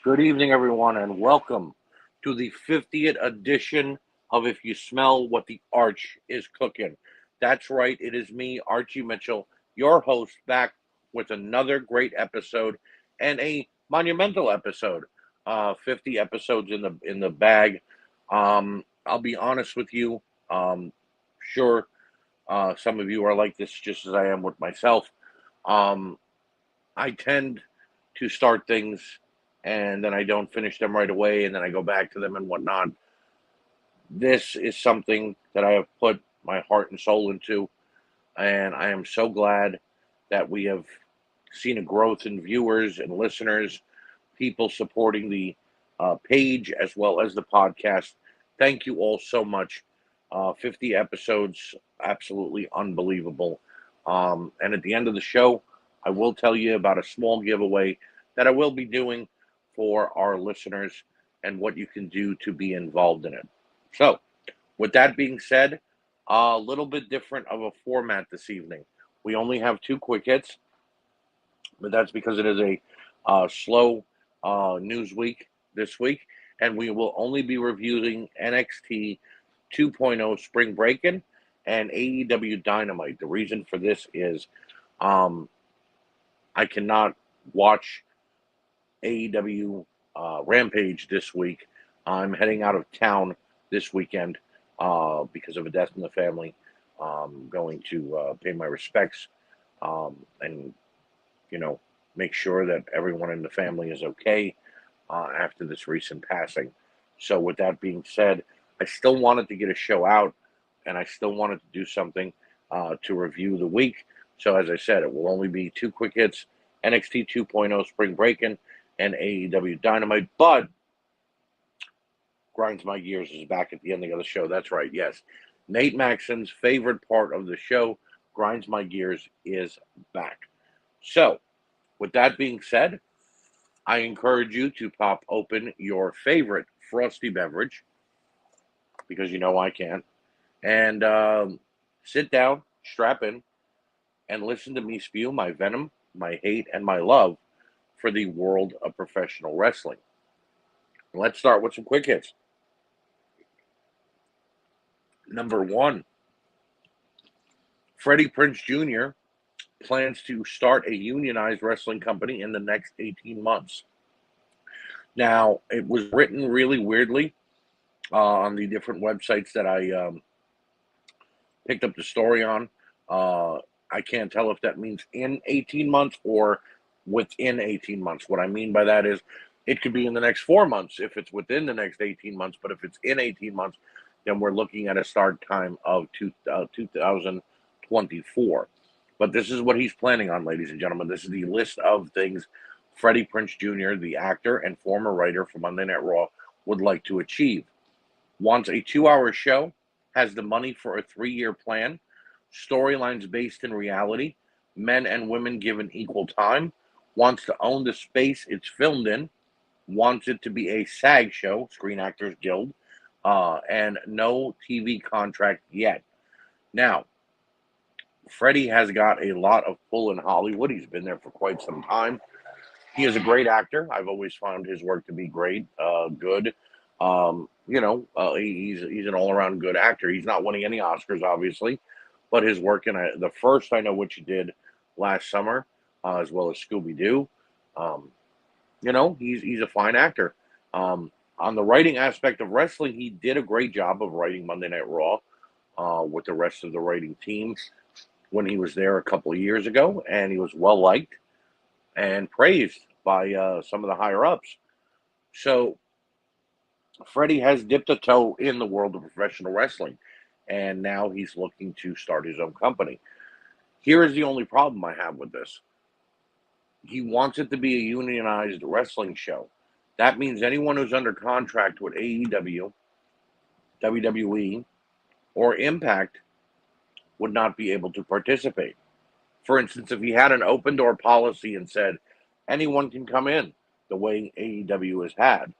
Good evening, everyone, and welcome to the 50th edition of If You Smell What the Arch is Cooking. That's right, it is me, Archie Mitchell, your host, back with another great episode and a monumental episode. 50 episodes in the bag. I'll be honest with you. Sure, some of you are like this just as I am with myself. Um, I tend to start things and then I don't finish them right away and then I go back to them and whatnot. This is something that I have put my heart and soul into, and I am so glad that we have seen a growth in viewers and listeners, people supporting the page as well as the podcast. Thank you all so much. 50 episodes, absolutely unbelievable. And at the end of the show, I will tell you about a small giveaway that I will be doing for our listeners and what you can do to be involved in it. So, with that being said, a little bit different of a format this evening. We only have two quick hits, but that's because it is a slow news week this week, and we will only be reviewing NXT 2.0 Spring Breakin' and AEW Dynamite. The reason for this is um, I cannot watch AEW Rampage this week. I'm heading out of town this weekend because of a death in the family. Going to pay my respects and you know, make sure that everyone in the family is okay after this recent passing. So, with that being said, I still wanted to get a show out and I still wanted to do something to review the week. So, as I said, it will only be two quick hits: NXT 2.0 Spring Breakin' and AEW Dynamite. But Grinds My Gears is back at the ending of the show. That's right, yes. Nate Maxon's favorite part of the show, Grinds My Gears, is back. So, with that being said, I encourage you to pop open your favorite frosty beverage because you know I can't, and sit down, strap in, and listen to me spew my venom, my hate, and my love for the world of professional wrestling. Let's start with some quick hits. Number one, Freddie Prinze Jr. plans to start a unionized wrestling company in the next 18 months. Now, it was written really weirdly on the different websites that I picked up the story on. I can't tell if that means in 18 months or within 18 months. What I mean by that is it could be in the next 4 months if it's within the next 18 months, but if it's in 18 months, then we're looking at a start time of 2024. But this is what he's planning on, ladies and gentlemen. This is the list of things Freddie Prinze Jr., the actor and former writer for Monday Night Raw, would like to achieve. Wants a 2-hour show, has the money for a 3-year plan, storylines based in reality, men and women given equal time, wants to own the space it's filmed in, wants it to be a SAG show, Screen Actors Guild, and no TV contract yet. Now, Freddie has got a lot of pull in Hollywood. He's been there for quite some time. He is a great actor. I've always found his work to be great, good. He's an all around good actor. He's not winning any Oscars, obviously, but his work in the first I know what you did last summer, as well as Scooby Doo. Um, he's a fine actor. On the writing aspect of wrestling, he did a great job of writing Monday Night Raw with the rest of the writing team when he was there a couple of years ago, and he was well liked and praised by some of the higher ups. So Freddie has dipped a toe in the world of professional wrestling, and now he's looking to start his own company. Here is the only problem I have with this. He wants it to be a unionized wrestling show. That means anyone who's under contract with AEW, WWE, or Impact would not be able to participate. For instance, if he had an open door policy and said anyone can come in the way AEW has had,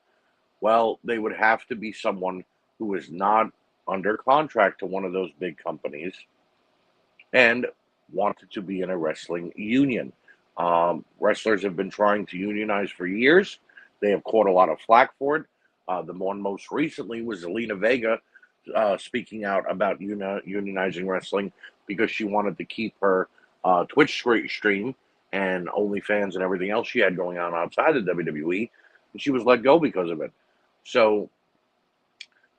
well, they would have to be someone who is not under contract to one of those big companies and wanted to be in a wrestling union. Wrestlers have been trying to unionize for years. They have caught a lot of flack for it. The one most recently was Zelina Vega speaking out about unionizing wrestling because she wanted to keep her Twitch stream and OnlyFans and everything else she had going on outside the WWE, and she was let go because of it. So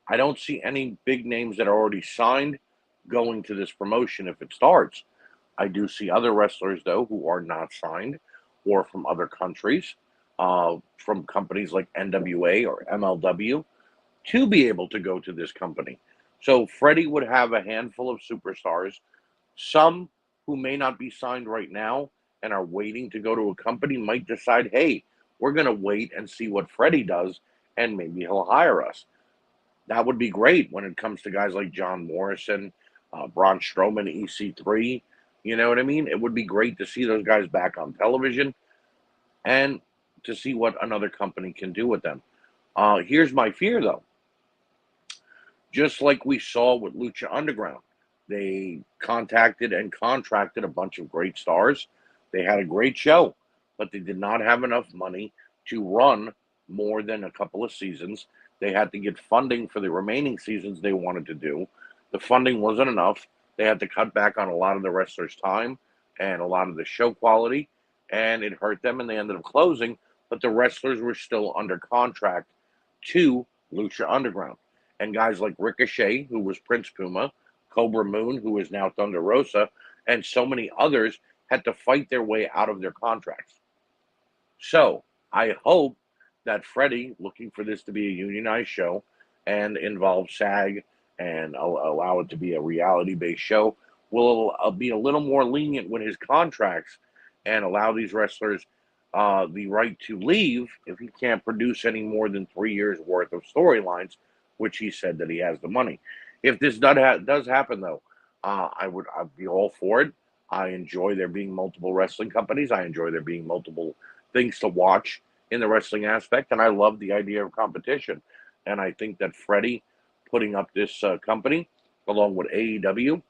I don't see any big names that are already signed going to this promotion if it starts. I do see other wrestlers, though, who are not signed or from other countries, from companies like NWA or MLW, to be able to go to this company. So Freddie would have a handful of superstars, some who may not be signed right now and are waiting to go to a company might decide, hey, we're going to wait and see what Freddie does, and maybe he'll hire us. That would be great when it comes to guys like John Morrison, Braun Strowman, EC3. You know what I mean? It would be great to see those guys back on television and to see what another company can do with them. Here's my fear, though. Just like we saw with Lucha Underground, they contacted and contracted a bunch of great stars. They had a great show, but they did not have enough money to run more than a couple of seasons. They had to get funding for the remaining seasons they wanted to do. The funding wasn't enough. They had to cut back on a lot of the wrestlers' time and a lot of the show quality, and it hurt them, and they ended up closing. But the wrestlers were still under contract to Lucha Underground. And guys like Ricochet, who was Prince Puma, Cobra Moon, who is now Thunder Rosa, and so many others had to fight their way out of their contracts. So I hope that Freddie, looking for this to be a unionized show and involve SAG and allow it to be a reality-based show, will be a little more lenient with his contracts and allow these wrestlers the right to leave if he can't produce any more than 3 years worth of storylines, which he said that he has the money. If this does happen, though, I'd be all for it. I enjoy there being multiple wrestling companies. I enjoy there being multiple things to watch in the wrestling aspect, and I love the idea of competition. And I think that Freddie putting up this company, along with AEW,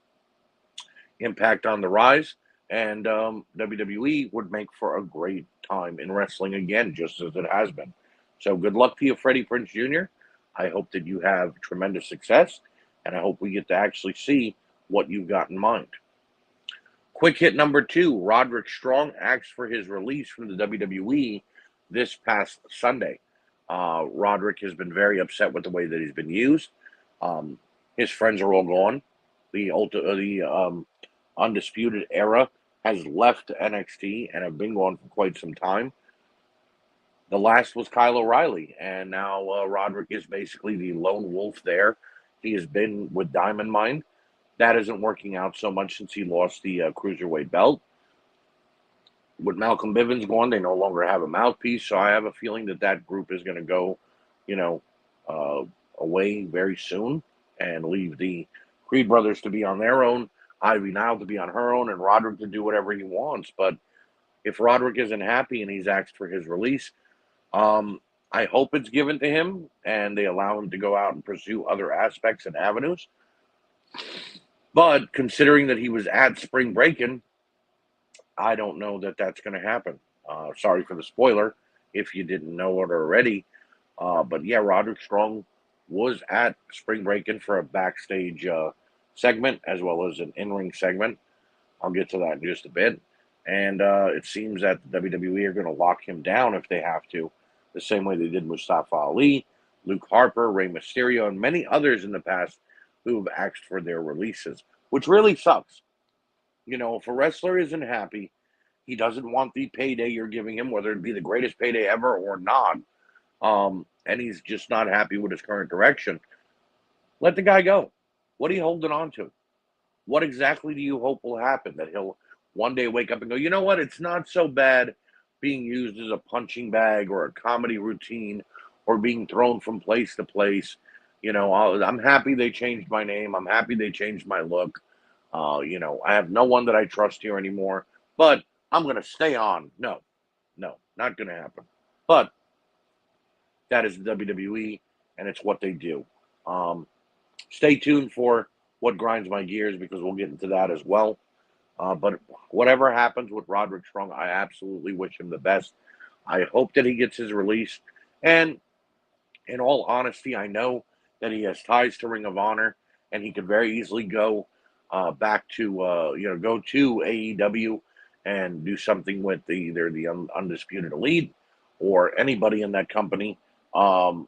Impact on the Rise, and WWE, would make for a great time in wrestling again, just as it has been. So good luck to you, Freddie Prinze Jr. I hope that you have tremendous success, and I hope we get to actually see what you've got in mind. Quick hit number 2, Roderick Strong asked for his release from the WWE this past Sunday. Roderick has been very upset with the way that he's been used. His friends are all gone. The Undisputed Era has left NXT and have been gone for quite some time. The last was Kyle O'Reilly, and now Roderick is basically the lone wolf there. He has been with Diamond Mine. That isn't working out so much since he lost the Cruiserweight belt. With Malcolm Bivens gone, they no longer have a mouthpiece, so I have a feeling that that group is going to go, away very soon and leave the Creed brothers to be on their own, Ivy Nile to be on her own, and Roderick to do whatever he wants. But if Roderick isn't happy and he's asked for his release, I hope it's given to him and they allow him to go out and pursue other aspects and avenues. But considering that he was at Spring Breakin', I don't know that that's going to happen. Sorry for the spoiler if you didn't know it already. But yeah, Roderick Strong was at Spring Breakin' for a backstage segment as well as an in-ring segment. I'll get to that in just a bit. And it seems that the WWE are going to lock him down if they have to, the same way they did Mustafa Ali, Luke Harper, Rey Mysterio, and many others in the past who have asked for their releases, which really sucks. If a wrestler isn't happy, he doesn't want the payday you're giving him, whether it be the greatest payday ever or not, and he's just not happy with his current direction, let the guy go. What are you holding on to? What exactly do you hope will happen? That he'll one day wake up and go, you know what? It's not so bad being used as a punching bag or a comedy routine or being thrown from place to place. I'm happy they changed my name. I'm happy they changed my look. I have no one that I trust here anymore, but I'm going to stay on. No, not going to happen. But that is the WWE, and it's what they do. Stay tuned for what grinds my gears, because we'll get into that as well. But whatever happens with Roderick Strong, I absolutely wish him the best. I hope that he gets his release, And in all honesty, I know that he has ties to Ring of Honor, and he could very easily go back to go to AEW and do something with either the Undisputed Elite or anybody in that company. Um,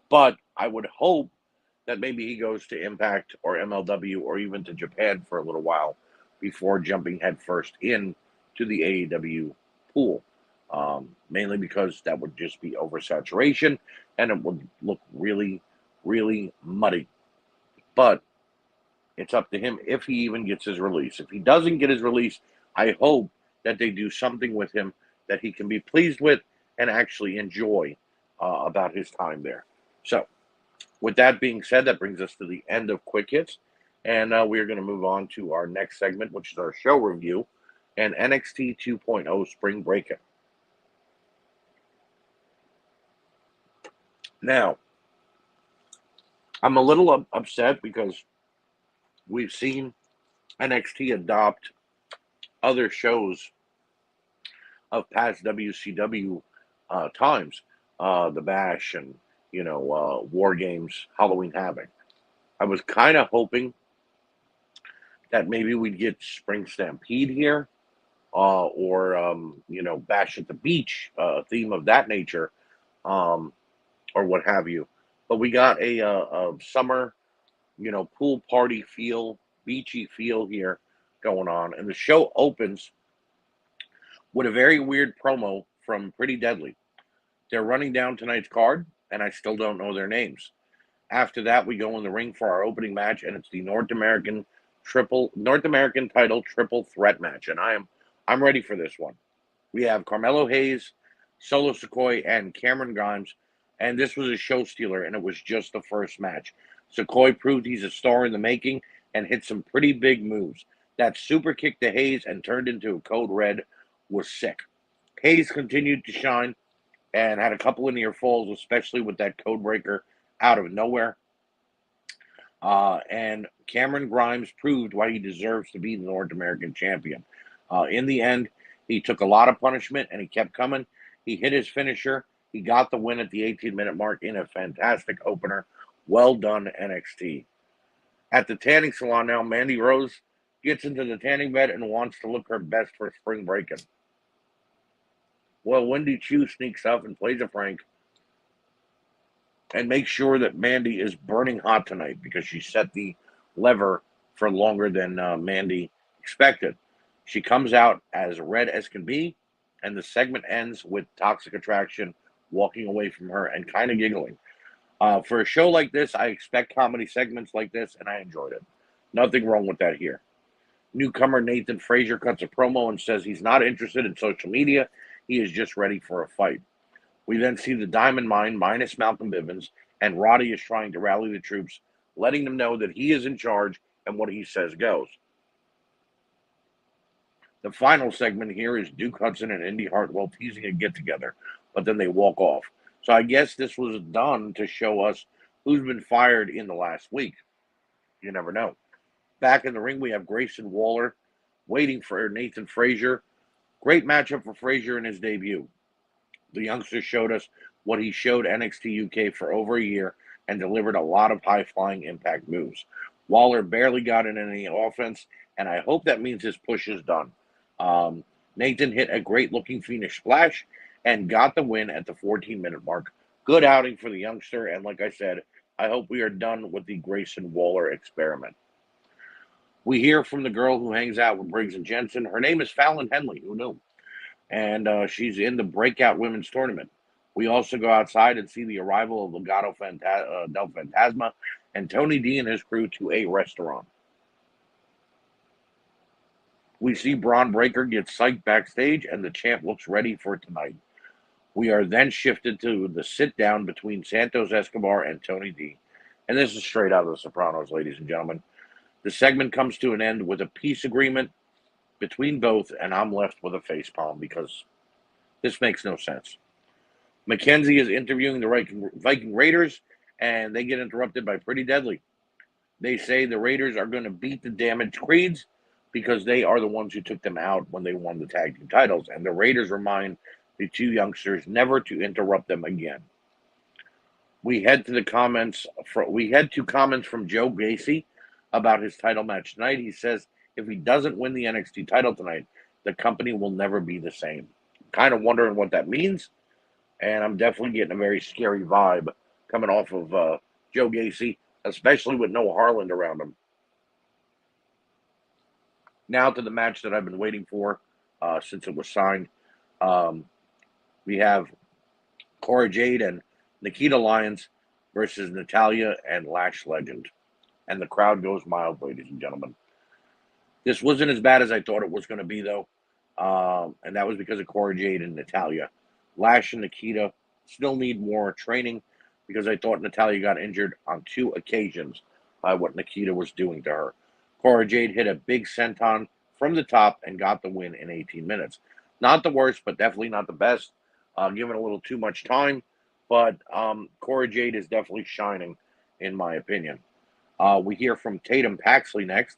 but I would hope that maybe he goes to Impact or MLW or even to Japan for a little while before jumping headfirst in to the AEW pool. Mainly because that would just be oversaturation and it would look really, really muddy. But it's up to him if he even gets his release. If he doesn't get his release, I hope that they do something with him that he can be pleased with and actually enjoy about his time there. So, with that being said, that brings us to the end of Quick Hits. And we're going to move on to our next segment, which is our show review and NXT 2.0 Spring Breakup. Now, I'm a little upset because we've seen NXT adopt other shows of past WCW times, the Bash and War Games, Halloween Havoc. I was kind of hoping that maybe we'd get Spring Stampede here, or Bash at the Beach, theme of that nature, um, or what have you. But we got a summer, pool party feel, beachy feel here going on, and the show opens with a very weird promo from Pretty Deadly. They're running down tonight's card, and I still don't know their names. After that, we go in the ring for our opening match, and it's the North American title triple threat match, and I'm ready for this one. We have Carmelo Hayes, Solo Sikoa, and Cameron Grimes, and this was a show stealer, and it was just the first match. Sikoa proved he's a star in the making and hit some pretty big moves. That super kick to Hayes and turned into a code red was sick. Hayes continued to shine and had a couple of near falls, especially with that code breaker out of nowhere. And Cameron Grimes proved why he deserves to be the North American champion. In the end, he took a lot of punishment and he kept coming. He hit his finisher. He got the win at the 18-minute mark in a fantastic opener. Well done, NXT. At the tanning salon now, Mandy Rose gets into the tanning bed and wants to look her best for spring breaking. Well, Wendy Chu sneaks up and plays a prank and makes sure that Mandy is burning hot tonight because she set the lever for longer than Mandy expected. She comes out as red as can be, and the segment ends with Toxic Attraction walking away from her and kind of giggling. For a show like this, I expect comedy segments like this, and I enjoyed it. Nothing wrong with that here. Newcomer Nathan Frazier cuts a promo and says he's not interested in social media. He is just ready for a fight. We then see the Diamond Mine minus Malcolm Bivens, and Roddy is trying to rally the troops, letting them know that he is in charge and what he says goes. The final segment here is Duke Hudson and Indy Hartwell teasing a get-together, but then they walk off. So I guess this was done to show us who's been fired in the last week. You never know. Back in the ring, we have Grayson Waller waiting for Nathan Frazier. Great matchup for Frazier in his debut. The youngster showed us what he showed NXT UK for over a year and delivered a lot of high-flying impact moves. Waller barely got in any offense, and I hope that means his push is done. Nathan hit a great-looking Phoenix splash and got the win at the 14-minute mark. Good outing for the youngster, and like I said, I hope we are done with the Grayson Waller experiment. We hear from the girl who hangs out with Briggs and Jensen. Her name is Fallon Henley. Who knew? And she's in the breakout women's tournament. We also go outside and see the arrival of Legado del Fantasma and Tony D and his crew to a restaurant. We see Braun Breaker get psyched backstage, and the champ looks ready for tonight. We are then shifted to the sit-down between Santos Escobar and Tony D. And this is straight out of The Sopranos, ladies and gentlemen. The segment comes to an end with a peace agreement between both, and I'm left with a facepalm because this makes no sense. Mackenzie is interviewing the Viking Raiders, and they get interrupted by Pretty Deadly. They say the Raiders are going to beat the damaged Creeds because they are the ones who took them out when they won the tag team titles, and the Raiders remind the two youngsters never to interrupt them again. We head to comments from Joe Gacy about his title match tonight. He says if he doesn't win the NXT title tonight, the company will never be the same. Kind of wondering what that means, and I'm definitely getting a very scary vibe coming off of Joe Gacy, especially with no Harland around him. Now to the match that I've been waiting for since it was signed. We have Cora Jade and Nikita Lyons versus Natalya and Lash Legend. And the crowd goes mild, ladies and gentlemen. This wasn't as bad as I thought it was going to be, though. And that was because of Cora Jade and Natalya. Lash and Nikita still need more training because I thought Natalya got injured on 2 occasions by what Nikita was doing to her. Cora Jade hit a big senton from the top and got the win in 18 minutes. Not the worst, but definitely not the best. Given a little too much time, but Cora Jade is definitely shining, in my opinion. We hear from Tatum Paxley next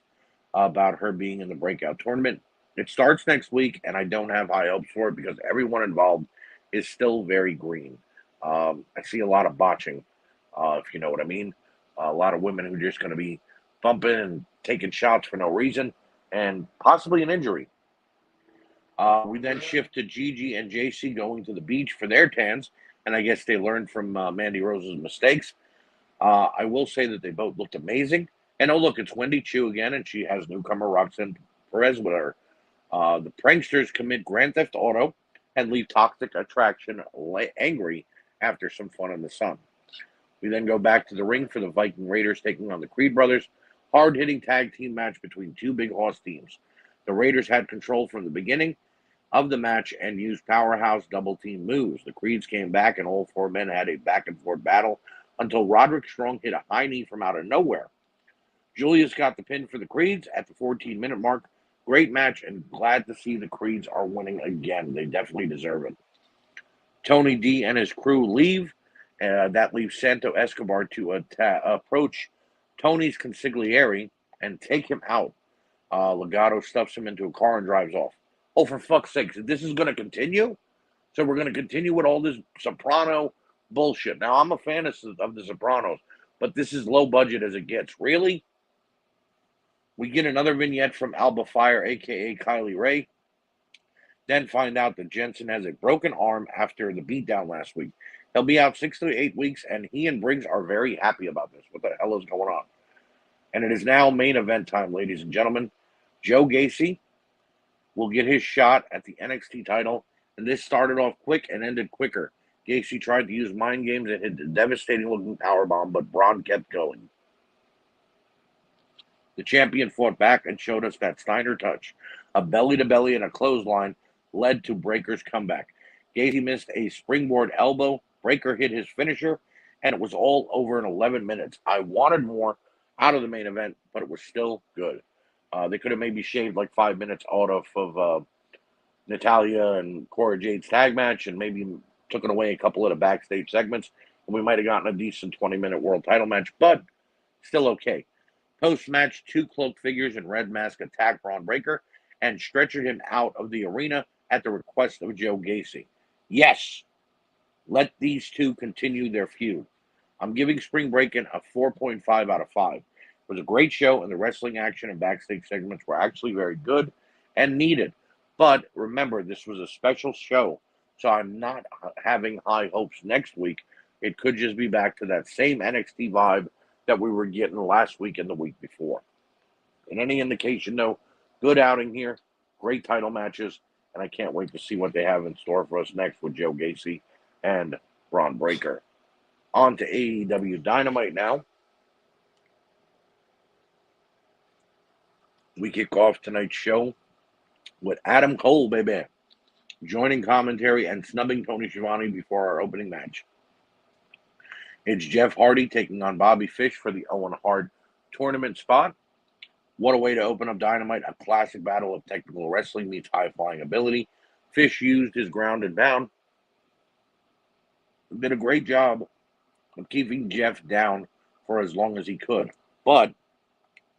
about her being in the breakout tournament. It starts next week, and I don't have high hopes for it because everyone involved is still very green. I see a lot of botching, if you know what I mean. A lot of women who are just going to be bumping and taking shots for no reason, and possibly an injury. We then shift to Gigi and JC going to the beach for their tans, and I guess they learned from Mandy Rose's mistakes. I will say that they both looked amazing. And oh, look, it's Wendy Chu again, and she has newcomer Roxanne Perez with her. The pranksters commit Grand Theft Auto and leave Toxic Attraction angry after some fun in the sun. We then go back to the ring for the Viking Raiders taking on the Creed brothers. Hard-hitting tag team match between 2 big horse teams. The Raiders had control from the beginning of the match and used powerhouse double team moves. The Creeds came back and all 4 men had a back and forth battle until Roderick Strong hit a high knee from out of nowhere. Julius got the pin for the Creeds at the 14-minute mark. Great match, and glad to see the Creeds are winning again. They definitely deserve it. Tony D and his crew leave. That leaves Santo Escobar to approach Tony's consigliere and take him out. Legato stuffs him into a car and drives off. Oh, for fuck's sake, this is going to continue? So we're going to continue with all this Soprano bullshit. Now, I'm a fan of the Sopranos, but this is low budget as it gets. Really? We get another vignette from Alba Fire, a.k.a. Kylie Ray. Then find out that Jensen has a broken arm after the beatdown last week. He'll be out 6 to 8 weeks, and he and Briggs are very happy about this. What the hell is going on? And it is now main event time, ladies and gentlemen. Joe Gacy will get his shot at the NXT title, and this started off quick and ended quicker. Gacy tried to use mind games and hit a devastating-looking powerbomb, but Braun kept going. The champion fought back and showed us that Steiner touch. A belly-to-belly and a clothesline led to Breaker's comeback. Gacy missed a springboard elbow. Breaker hit his finisher, and it was all over in 11 minutes. I wanted more out of the main event, but it was still good. They could have maybe shaved like 5 minutes out of Natalya and Cora Jade's tag match and maybe took away a couple of the backstage segments, and we might have gotten a decent 20-minute world title match, but still okay. Post-match, 2 cloaked figures in red mask attacked Braun Breaker and stretchered him out of the arena at the request of Joe Gacy. Yes, let these 2 continue their feud. I'm giving Spring Breakin' a 4.5 out of 5. It was a great show, and the wrestling action and backstage segments were actually very good and needed. But remember, this was a special show, so I'm not having high hopes next week. It could just be back to that same NXT vibe that we were getting last week and the week before. In any indication, though, good outing here, great title matches, and I can't wait to see what they have in store for us next with Joe Gacy and Braun Breaker. On to AEW Dynamite now. We kick off tonight's show with Adam Cole, baby, joining commentary and snubbing Tony Schiavone before our opening match. It's Jeff Hardy taking on Bobby Fish for the Owen Hart tournament spot. What a way to open up Dynamite, a classic battle of technical wrestling meets high-flying ability. Fish used his ground and pound. Did a great job of keeping Jeff down for as long as he could. But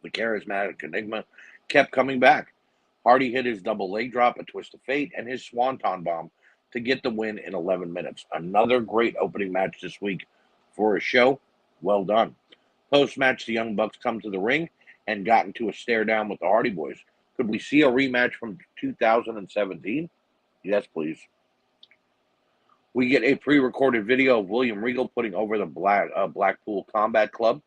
the charismatic Enigma kept coming back. Hardy hit his double leg drop, a twist of fate, and his swanton bomb to get the win in 11 minutes. Another great opening match this week For a show, well done. Post-match, the Young Bucks come to the ring and got into a stare down with the Hardy Boys. Could we see a rematch from 2017? Yes, please. We get a pre-recorded video of William Regal putting over the Blackpool Combat Club,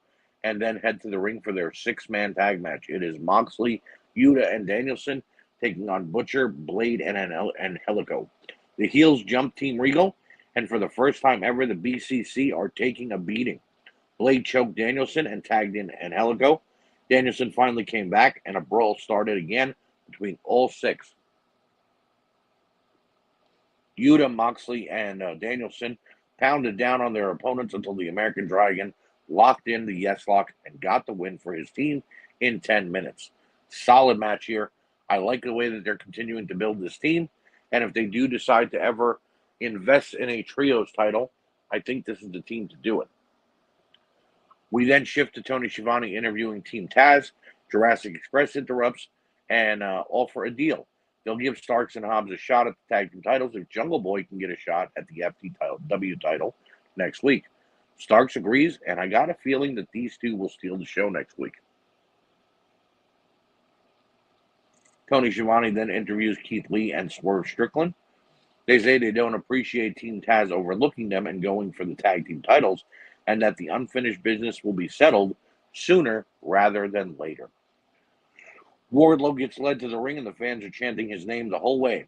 and then head to the ring for their six-man tag match. It is Moxley, Yuta, and Danielson taking on Butcher, Blade, and Angelico. The heels jump Team Regal, and for the first time ever, the BCC are taking a beating. Blade choked Danielson and tagged in Angelico. Danielson finally came back, and a brawl started again between all six. Yuta, Moxley, and Danielson pounded down on their opponents until the American Dragon locked in the yes lock and got the win for his team in 10 minutes. Solid match here. I like the way that they're continuing to build this team, and if they do decide to ever invest in a trios title, I think this is the team to do it. We then shift to Tony Schiavone interviewing Team Taz. Jurassic Express interrupts and offer a deal. They'll give Starks and Hobbs a shot at the tag team titles if Jungle Boy can get a shot at the FTW title next week. Starks agrees, and I got a feeling that these two will steal the show next week. Tony Schiavone then interviews Keith Lee and Swerve Strickland. They say they don't appreciate Team Taz overlooking them and going for the tag team titles, and that the unfinished business will be settled sooner rather than later. Wardlow gets led to the ring, and the fans are chanting his name the whole way.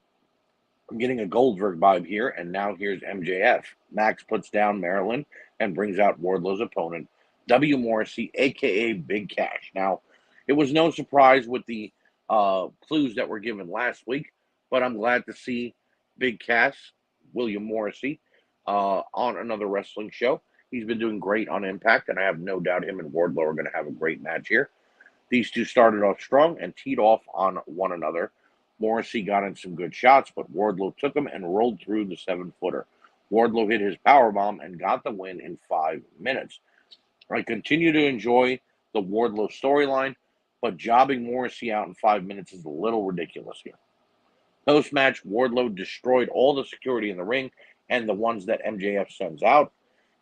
I'm getting a Goldberg vibe here, and now here's MJF. Max puts down Maryland and brings out Wardlow's opponent, W. Morrissey, a.k.a. Big Cash. Now, it was no surprise with the clues that were given last week, but I'm glad to see Big Cass, William Morrissey, on another wrestling show. He's been doing great on Impact, and I have no doubt him and Wardlow are going to have a great match here. These two started off strong and teed off on one another. Morrissey got in some good shots, but Wardlow took him and rolled through the 7-footer. Wardlow hit his powerbomb and got the win in 5 minutes. I continue to enjoy the Wardlow storyline, but jobbing Morrissey out in 5 minutes is a little ridiculous here. Post-match, Wardlow destroyed all the security in the ring and the ones that MJF sends out.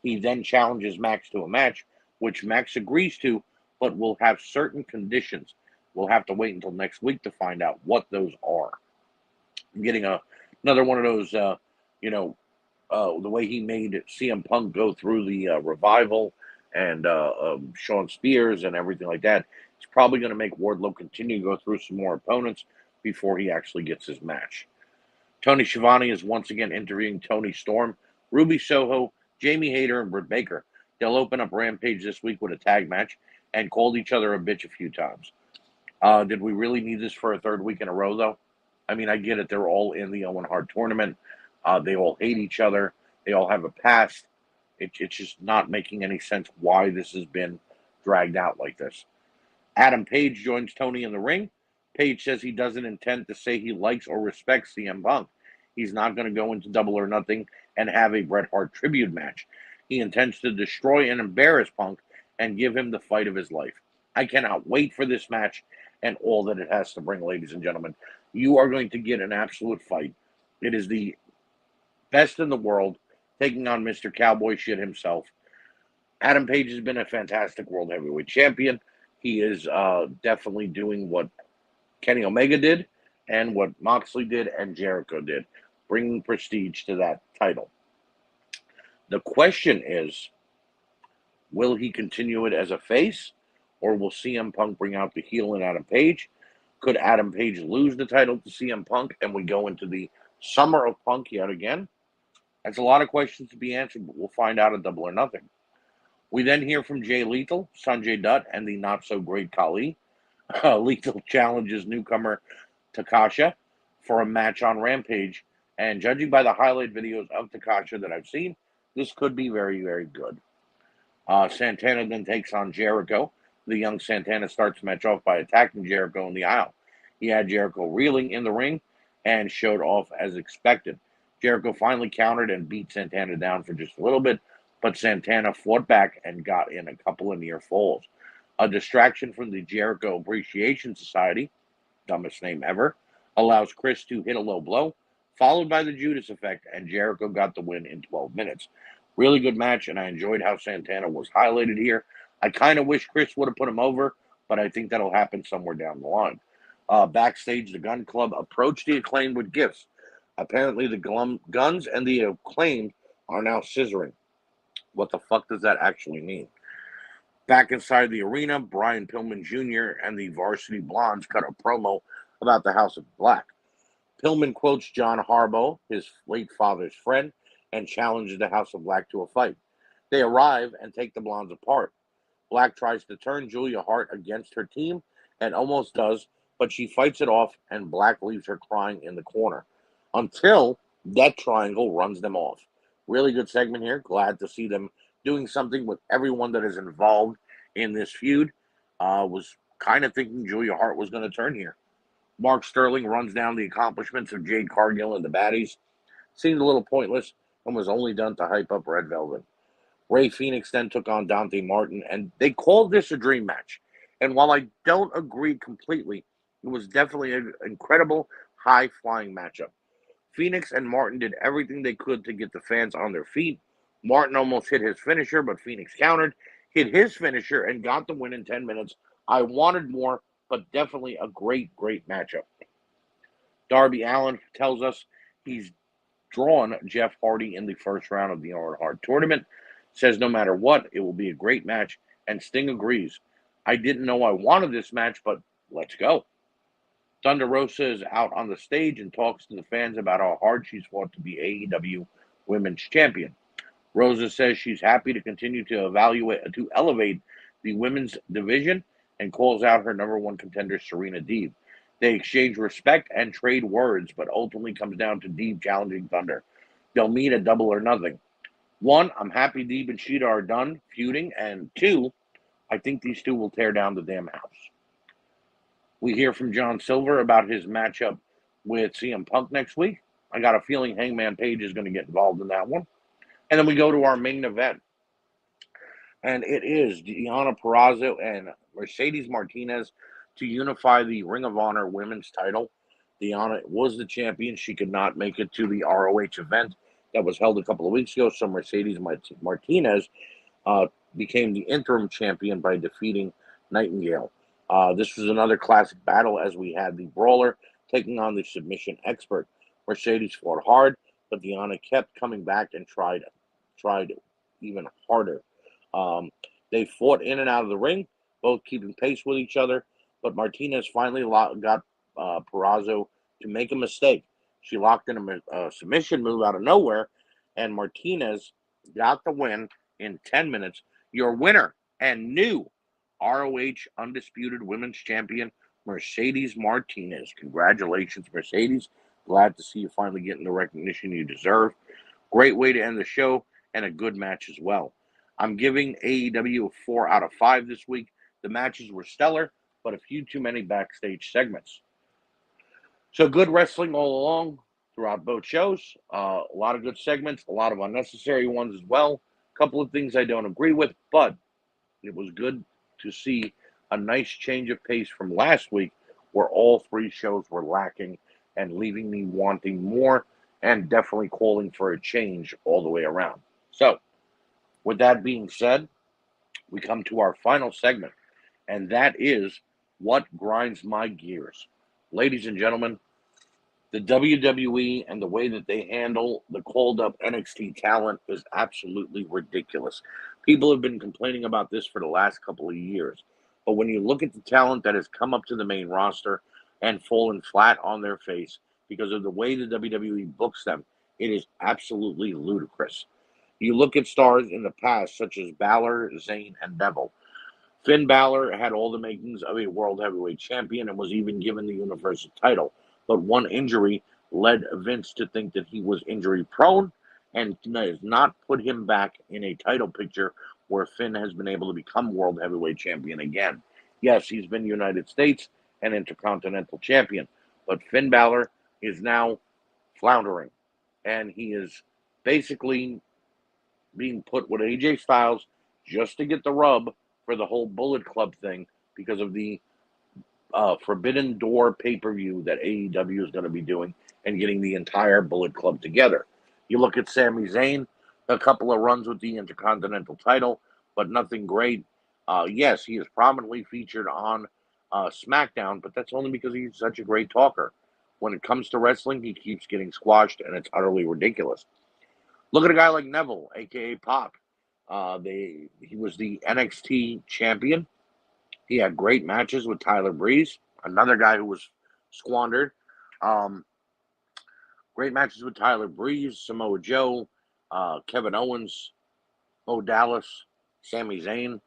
He then challenges Max to a match, which Max agrees to, but will have certain conditions. We'll have to wait until next week to find out what those are. I'm getting another one of those, the way he made CM Punk go through the Revival and Shawn Spears and everything like that. It's probably going to make Wardlow continue to go through some more opponents before he actually gets his match. Tony Schiavone is once again interviewing Tony Storm, Ruby Soho, Jamie Hayter, and Britt Baker. They'll open up Rampage this week with a tag match and called each other a bitch a few times. Did we really need this for a third week in a row, though? I mean, I get it. They're all in the Owen Hart tournament. They all hate each other. They all have a past. It's just not making any sense why this has been dragged out like this. Adam Page joins Tony in the ring. Page says he doesn't intend to say he likes or respects CM Punk. He's not going to go into Double or Nothing and have a Bret Hart tribute match. He intends to destroy and embarrass Punk and give him the fight of his life. I cannot wait for this match and all that it has to bring, ladies and gentlemen. You are going to get an absolute fight. It is the best in the world, taking on Mr. Cowboy Shit himself. Adam Page has been a fantastic World Heavyweight Champion. He is definitely doing what Kenny Omega did and what Moxley did and Jericho did, bringing prestige to that title. The question is, will he continue it as a face, or will CM Punk bring out the heel in Adam Page? Could Adam Page lose the title to CM Punk and we go into the summer of Punk yet again? That's a lot of questions to be answered, but we'll find out at Double or Nothing. We then hear from Jay Lethal, Sanjay Dutt, and the not-so-great Khali. Lethal challenges newcomer Takasha for a match on Rampage, and judging by the highlight videos of Takasha that I've seen, this could be very, very good. Santana then takes on Jericho. The young Santana starts the match off by attacking Jericho in the aisle. He had Jericho reeling in the ring and showed off as expected. Jericho finally countered and beat Santana down for just a little bit, but Santana fought back and got in a couple of near falls. A distraction from the Jericho Appreciation Society, dumbest name ever, allows Chris to hit a low blow, followed by the Judas effect, and Jericho got the win in 12 minutes. Really good match, and I enjoyed how Santana was highlighted here. I kind of wish Chris would have put him over, but I think that'll happen somewhere down the line. Backstage, the Gun Club approached the Acclaimed with gifts. Apparently, the Guns and the Acclaimed are now scissoring. What the fuck does that actually mean? Back inside the arena, Brian Pillman Jr. and the Varsity Blondes cut a promo about the House of Black. Pillman quotes John Harbaugh, his late father's friend, and challenges the House of Black to a fight. They arrive and take the Blondes apart. Black tries to turn Julia Hart against her team and almost does, but she fights it off and Black leaves her crying in the corner until that triangle runs them off. Really good segment here. Glad to see them doing something with everyone that is involved in this feud. Was kind of thinking Julia Hart was going to turn here. Mark Sterling runs down the accomplishments of Jade Cargill and the baddies. Seemed a little pointless and was only done to hype up Red Velvet. Ray Phoenix then took on Dante Martin, and they called this a dream match. And while I don't agree completely, it was definitely an incredible, high-flying matchup. Phoenix and Martin did everything they could to get the fans on their feet. Martin almost hit his finisher, but Phoenix countered, hit his finisher, and got the win in 10 minutes. I wanted more, but definitely a great, great matchup. Darby Allin tells us he's drawn Jeff Hardy in the first round of the Owen Hart tournament. Says no matter what, it will be a great match, and Sting agrees. I didn't know I wanted this match, but let's go. Thunder Rosa is out on the stage and talks to the fans about how hard she's fought to be AEW Women's Champion. Rosa says she's happy to continue to elevate the women's division and calls out her number one contender, Serena Deeb. They exchange respect and trade words, but ultimately comes down to Deeb challenging Thunder. They'll meet at Double or Nothing. One, I'm happy Deeb and Sheeta are done feuding, and two, I think these two will tear down the damn house. We hear from John Silver about his matchup with CM Punk next week. I got a feeling Hangman Page is going to get involved in that one. And then we go to our main event. And it is Deonna Purrazzo and Mercedes Martinez to unify the Ring of Honor women's title. Deonna was the champion. She could not make it to the ROH event that was held a couple of weeks ago. So Mercedes Martinez became the interim champion by defeating Nightingale. This was another classic battle as we had the Brawler taking on the submission expert. Mercedes fought hard, but Deonna kept coming back and tried even harder. They fought in and out of the ring, both keeping pace with each other, but Martinez finally got Purrazzo to make a mistake. She locked in a submission move out of nowhere, and Martinez got the win in 10 minutes. Your winner and new ROH Undisputed Women's Champion, Mercedes Martinez. Congratulations, Mercedes. Glad to see you finally getting the recognition you deserve. Great way to end the show, and a good match as well. I'm giving AEW a 4 out of 5 this week. The matches were stellar, but a few too many backstage segments. So good wrestling all along throughout both shows. A lot of good segments, a lot of unnecessary ones as well. A couple of things I don't agree with, but it was good to see a nice change of pace from last week where all three shows were lacking and leaving me wanting more and definitely calling for a change all the way around. So, with that being said, we come to our final segment, and that is what grinds my gears. Ladies and gentlemen, the WWE and the way that they handle the called up NXT talent is absolutely ridiculous. People have been complaining about this for the last couple of years. But when you look at the talent that has come up to the main roster and fallen flat on their face because of the way the WWE books them, it is absolutely ludicrous. You look at stars in the past, such as Balor, Zayn, and Neville. Finn Balor had all the makings of a World Heavyweight Champion and was even given the Universal title. But one injury led Vince to think that he was injury prone and has not put him back in a title picture where Finn has been able to become World Heavyweight Champion again. Yes, he's been United States and Intercontinental Champion, but Finn Balor is now floundering, and he is basically being put with AJ Styles just to get the rub for the whole Bullet Club thing because of the Forbidden Door pay-per-view that AEW is going to be doing and getting the entire Bullet Club together. You look at Sami Zayn, a couple of runs with the Intercontinental title, but nothing great. Yes, he is prominently featured on SmackDown, but that's only because he's such a great talker. When it comes to wrestling, he keeps getting squashed, and it's utterly ridiculous. Look at a guy like Neville, aka Pac. He was the NXT champion. He had great matches with Tyler Breeze, another guy who was squandered. Um, Great matches with Tyler Breeze, Samoa Joe, Kevin Owens, Bo Dallas, Sami Zayn.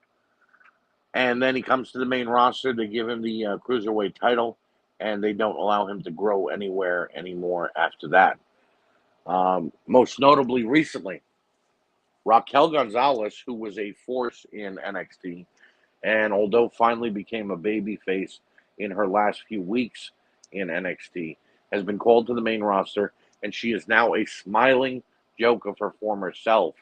And then he comes to the main roster. They give him the cruiserweight title, and they don't allow him to grow anywhere anymore after that. Most notably, recently, Raquel Gonzalez, who was a force in NXT, and although finally became a babyface in her last few weeks in NXT, has been called to the main roster, and she is now a smiling joke of her former self.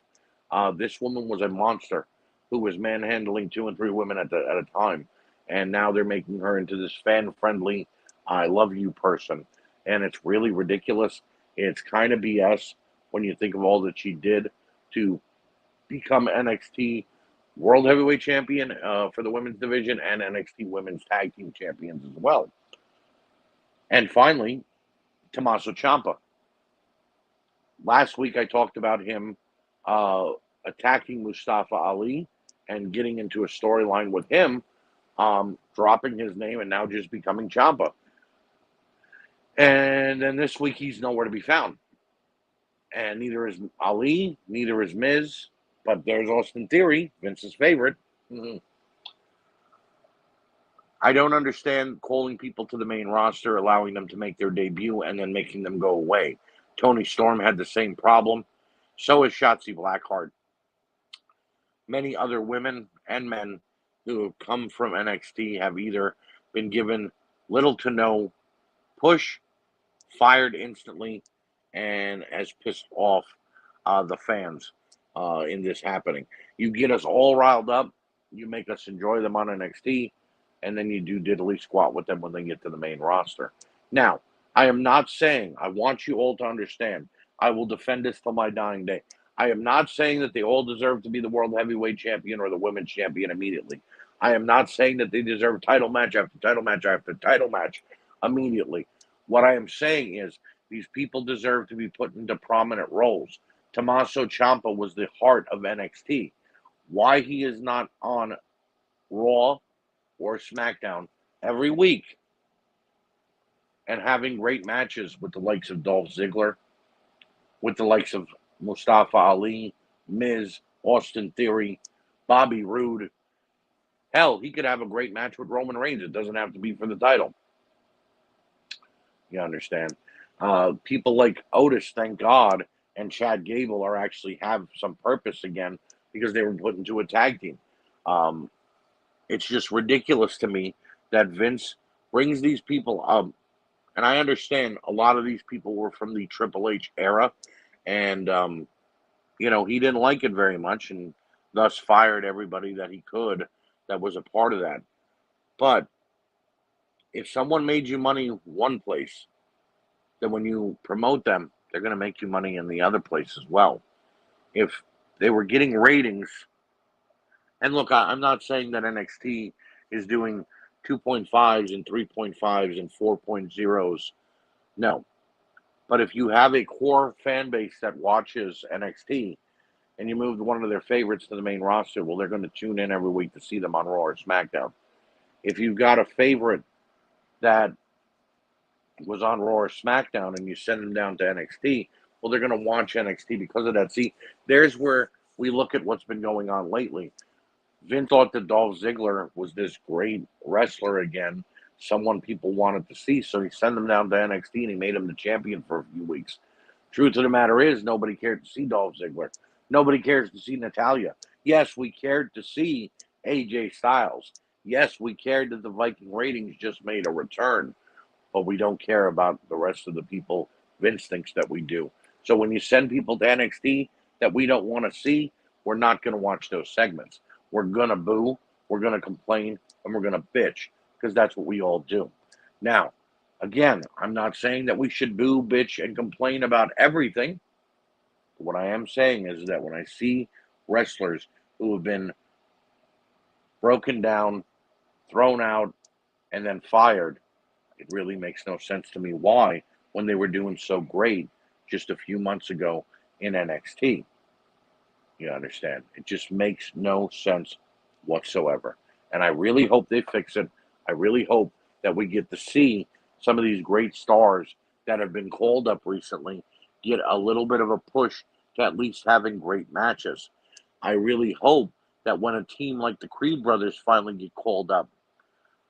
This woman was a monster who was manhandling 2 and 3 women at a time, and now they're making her into this fan-friendly, I love you person, and it's really ridiculous. It's kind of BS when you think of all that she did to become NXT World Heavyweight Champion for the women's division and NXT Women's Tag Team Champions as well. And finally, Tommaso Ciampa. Last week I talked about him attacking Mustafa Ali and getting into a storyline with him, dropping his name and now just becoming Ciampa. And then this week he's nowhere to be found. And neither is Ali, neither is Miz, but there's Austin Theory, Vince's favorite. Mm-hmm. I don't understand calling people to the main roster, allowing them to make their debut, and then making them go away. Tony Storm had the same problem. So has Shotzi Blackheart. Many other women and men who have come from NXT have either been given little to no push, fired instantly, and has pissed off the fans in this happening. You get us all riled up, you make us enjoy them on NXT, and then you do diddly squat with them when they get to the main roster. Now, I am not saying, I want you all to understand, I will defend this till my dying day. I am not saying that they all deserve to be the World Heavyweight Champion or the Women's Champion immediately. I am not saying that they deserve title match after title match after title match immediately. What I am saying is these people deserve to be put into prominent roles. Tommaso Ciampa was the heart of NXT. Why he is not on Raw or SmackDown every week and having great matches with the likes of Dolph Ziggler, with the likes of Mustafa Ali, Miz, Austin Theory, Bobby Roode. Hell, he could have a great match with Roman Reigns. It doesn't have to be for the title. You understand? People like Otis, thank God, and Chad Gable are actually have some purpose again because they were put into a tag team. It's just ridiculous to me that Vince brings these people up. And I understand a lot of these people were from the Triple H era, and he didn't like it very much, and thus fired everybody that he could that was a part of that. But if someone made you money one place, then when you promote them, they're going to make you money in the other place as well. If they were getting ratings, and look, I'm not saying that NXT is doing 2.5s and 3.5s and 4.0s. No. But if you have a core fan base that watches NXT and you move one of their favorites to the main roster, well, they're going to tune in every week to see them on Raw or SmackDown. If you've got a favorite that was on Raw or SmackDown and you send them down to NXT, well, they're going to watch NXT because of that. See, there's where we look at what's been going on lately. Vince thought that Dolph Ziggler was this great wrestler again, someone people wanted to see, so he sent him down to NXT and he made him the champion for a few weeks. Truth of the matter is, nobody cared to see Dolph Ziggler. Nobody cares to see Natalya. Yes, we cared to see AJ Styles. Yes, we cared that the Viking ratings just made a return, but we don't care about the rest of the people Vince thinks that we do. So when you send people to NXT that we don't want to see, we're not going to watch those segments. We're going to boo, we're going to complain, and we're going to bitch, because that's what we all do. Now, again, I'm not saying that we should boo, bitch, and complain about everything. What I am saying is that when I see wrestlers who have been broken down, thrown out, and then fired, it really makes no sense to me why, when they were doing so great just a few months ago in NXT. You understand? It just makes no sense whatsoever. And I really hope they fix it. I really hope that we get to see some of these great stars that have been called up recently get a little bit of a push to at least having great matches. I really hope that when a team like the Creed brothers finally get called up,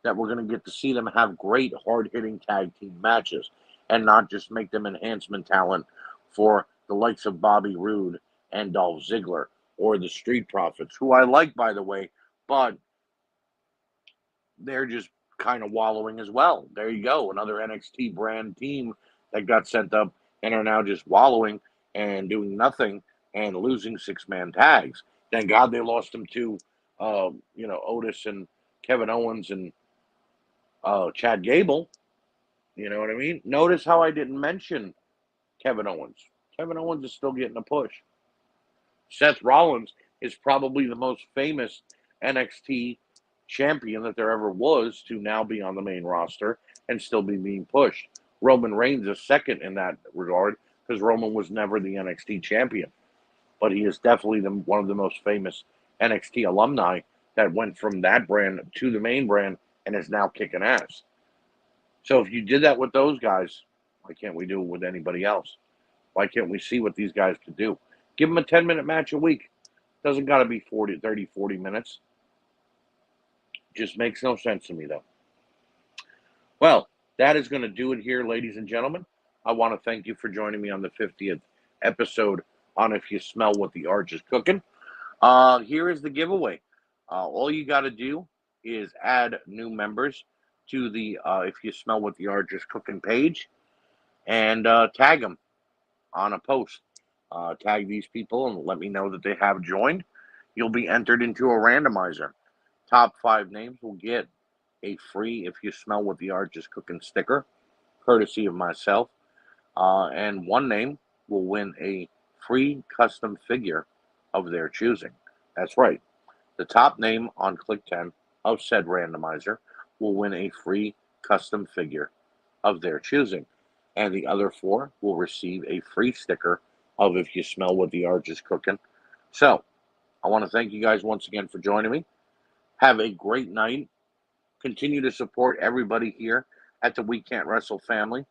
that we're going to get to see them have great hard hitting tag team matches and not just make them enhancement talent for the likes of Bobby Roode and Dolph Ziggler or the Street Profits, who I like, by the way, but they're just kind of wallowing as well. There you go, another NXT brand team that got sent up and are now just wallowing and doing nothing and losing six-man tags. Thank God they lost them to, Otis and Kevin Owens and Chad Gable. You know what I mean? Notice how I didn't mention Kevin Owens. Kevin Owens is still getting a push. Seth Rollins is probably the most famous NXT champion that there ever was to now be on the main roster and still be being pushed. Roman Reigns is second in that regard because Roman was never the NXT champion, but he is definitely one of the most famous NXT alumni that went from that brand to the main brand and is now kicking ass. So if you did that with those guys, why can't we do it with anybody else? Why can't we see what these guys could do? Give them a 10-minute match a week. Doesn't got to be 40 minutes. Just makes no sense to me, though. Well, that is going to do it here, ladies and gentlemen. I want to thank you for joining me on the 50th episode on If You Smell What the Arch is Cooking. Here is the giveaway. All you got to do is add new members to the If You Smell What the Arch is Cooking page and tag them on a post. Tag these people and let me know that they have joined. You'll be entered into a randomizer. Top 5 names will get a free If You Smell What the Arch is Cooking sticker, courtesy of myself. And one name will win a free custom figure of their choosing. That's right. The top name on Click 10 of said randomizer will win a free custom figure of their choosing. And the other 4 will receive a free sticker of If You Smell What the Arch is Cooking. So, I want to thank you guys once again for joining me. Have a great night. Continue to support everybody here at the We Can't Wrestle family.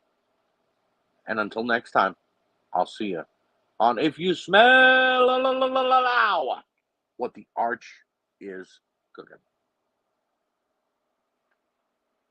And until next time, I'll see you on If You Smell What the Arch is Cooking.